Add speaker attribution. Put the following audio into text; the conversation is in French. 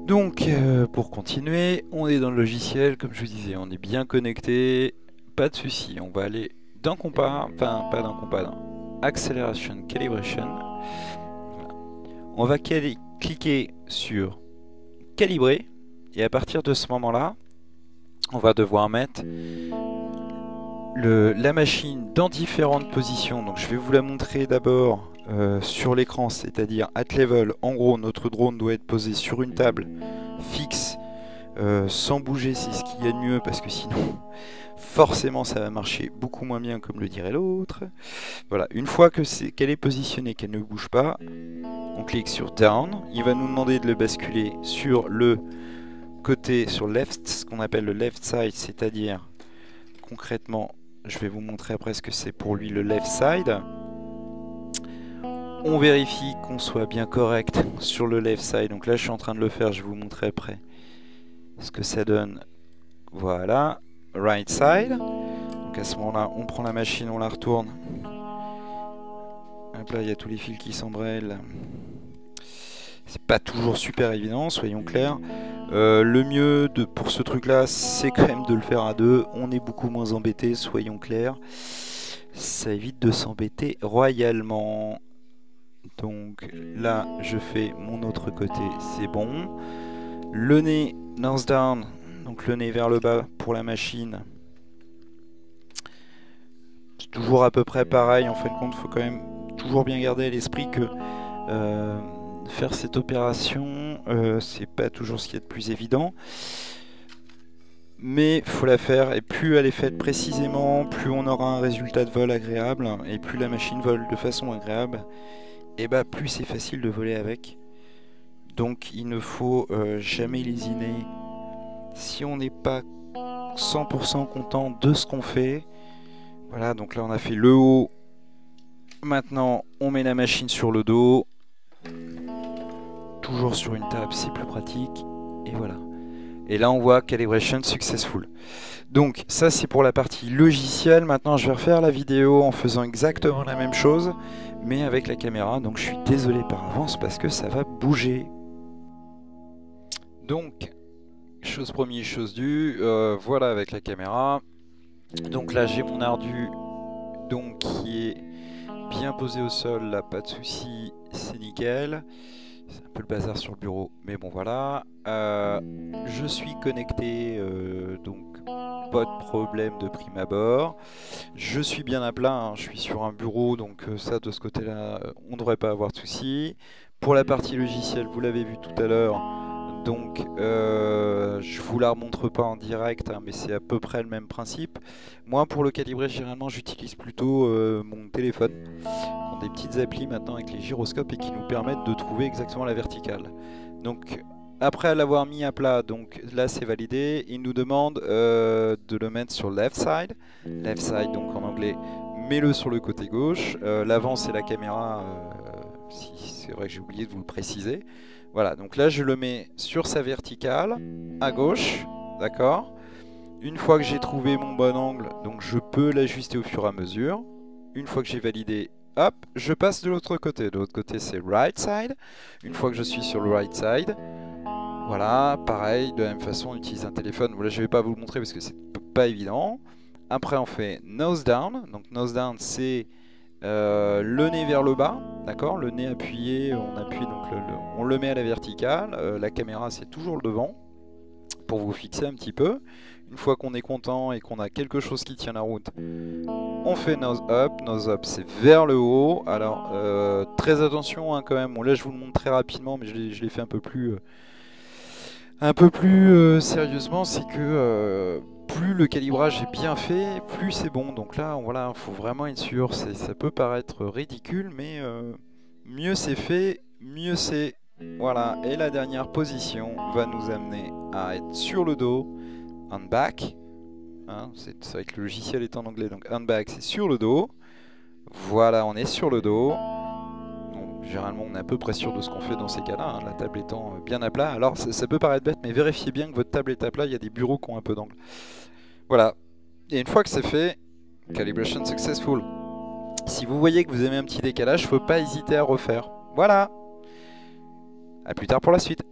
Speaker 1: Donc, pour continuer, on est dans le logiciel, comme je vous disais, on est bien connecté, pas de souci. On va aller dans compas, enfin pas dans compas, dans Acceleration Calibration. Voilà. On va cliquer sur calibrer, et à partir de ce moment-là, on va devoir mettre la machine dans différentes positions. Donc je vais vous la montrer d'abord sur l'écran, c'est-à-dire at level. En gros, notre drone doit être posé sur une table fixe, sans bouger, c'est ce qu'il y a de mieux, parce que sinon forcément ça va marcher beaucoup moins bien, comme le dirait l'autre. Voilà, une fois qu'elle est positionnée, qu'elle ne bouge pas, on clique sur down. Il va nous demander de le basculer sur le côté, sur left, ce qu'on appelle le left side, c'est-à-dire concrètement, je vais vous montrer après ce que c'est pour lui le left side. On vérifie qu'on soit bien correct sur le left side. Donc là, je suis en train de le faire, je vais vous montrer après ce que ça donne. Voilà, right side. Donc à ce moment-là, on prend la machine, on la retourne. Hop là, il y a tous les fils qui s'embrellent. C'est pas toujours super évident, soyons clairs. Le mieux pour ce truc là, c'est quand même de le faire à deux. On est beaucoup moins embêté, soyons clairs. Ça évite de s'embêter royalement. Donc là, je fais mon autre côté, c'est bon. Le nez nose down, donc le nez vers le bas pour la machine. C'est toujours à peu près pareil. En fin de compte, il faut quand même toujours bien garder à l'esprit que faire cette opération, c'est pas toujours ce qu'il y a de plus évident, mais faut la faire, et plus elle est faite précisément, plus on aura un résultat de vol agréable, et plus la machine vole de façon agréable, et bah plus c'est facile de voler avec. Donc il ne faut jamais lésiner. Si on n'est pas 100% content de ce qu'on fait, voilà, donc là on a fait le haut, maintenant on met la machine sur le dos. Toujours sur une table, c'est plus pratique, et voilà. Et là on voit calibration successful. Donc ça c'est pour la partie logicielle. Maintenant je vais refaire la vidéo en faisant exactement la même chose, mais avec la caméra. Donc je suis désolé par avance parce que ça va bouger. Donc chose première, chose due, voilà avec la caméra. Donc là j'ai mon ardu, donc qui est bien posé au sol, là pas de souci, c'est nickel. C'est un peu le bazar sur le bureau, mais bon voilà. Je suis connecté, donc pas de problème de prime abord. Je suis bien à plat, hein, je suis sur un bureau, donc ça de ce côté-là, on ne devrait pas avoir de soucis. Pour la partie logicielle, vous l'avez vu tout à l'heure, donc je vous la remontre pas en direct, hein, mais c'est à peu près le même principe. Moi pour le calibrer, généralement j'utilise plutôt mon téléphone, des petites applis maintenant avec les gyroscopes et qui nous permettent de trouver exactement la verticale. Donc après l'avoir mis à plat, donc là c'est validé, il nous demande de le mettre sur left side. Left side, donc en anglais, mets-le sur le côté gauche. L'avant c'est la caméra, si c'est vrai que j'ai oublié de vous le préciser. Voilà, donc là je le mets sur sa verticale, à gauche, d'accord. Une fois que j'ai trouvé mon bon angle, donc je peux l'ajuster au fur et à mesure. Une fois que j'ai validé, hop, je passe de l'autre côté. De l'autre côté, c'est right side. Une fois que je suis sur le right side, voilà, pareil, de la même façon, on utilise un téléphone. Voilà, je ne vais pas vous le montrer parce que c'est pas évident. Après, on fait nose down. Donc, nose down, c'est le nez vers le bas, d'accord. Le nez appuyé, on appuie, donc on le met à la verticale. La caméra, c'est toujours le devant pour vous fixer un petit peu. Une fois qu'on est content et qu'on a quelque chose qui tient la route, on fait nose up. Nose up, c'est vers le haut. Alors, très attention hein, quand même. Bon, là, je vous le montre très rapidement, mais je l'ai fait un peu plus sérieusement. C'est que plus le calibrage est bien fait, plus c'est bon. Donc là, voilà, faut vraiment être sûr. Ça peut paraître ridicule, mais mieux c'est fait, mieux c'est. Voilà. Et la dernière position va nous amener à être sur le dos. On back, hein, c'est vrai que le logiciel est en anglais, donc on back c'est sur le dos. Voilà, on est sur le dos. Donc, généralement on est à peu près sûr de ce qu'on fait dans ces cas-là, hein, la table étant bien à plat. Alors ça peut paraître bête, mais vérifiez bien que votre table est à plat, il y a des bureaux qui ont un peu d'angle. Voilà, et une fois que c'est fait, calibration successful. Si vous voyez que vous avez un petit décalage, faut pas hésiter à refaire. Voilà. À plus tard pour la suite.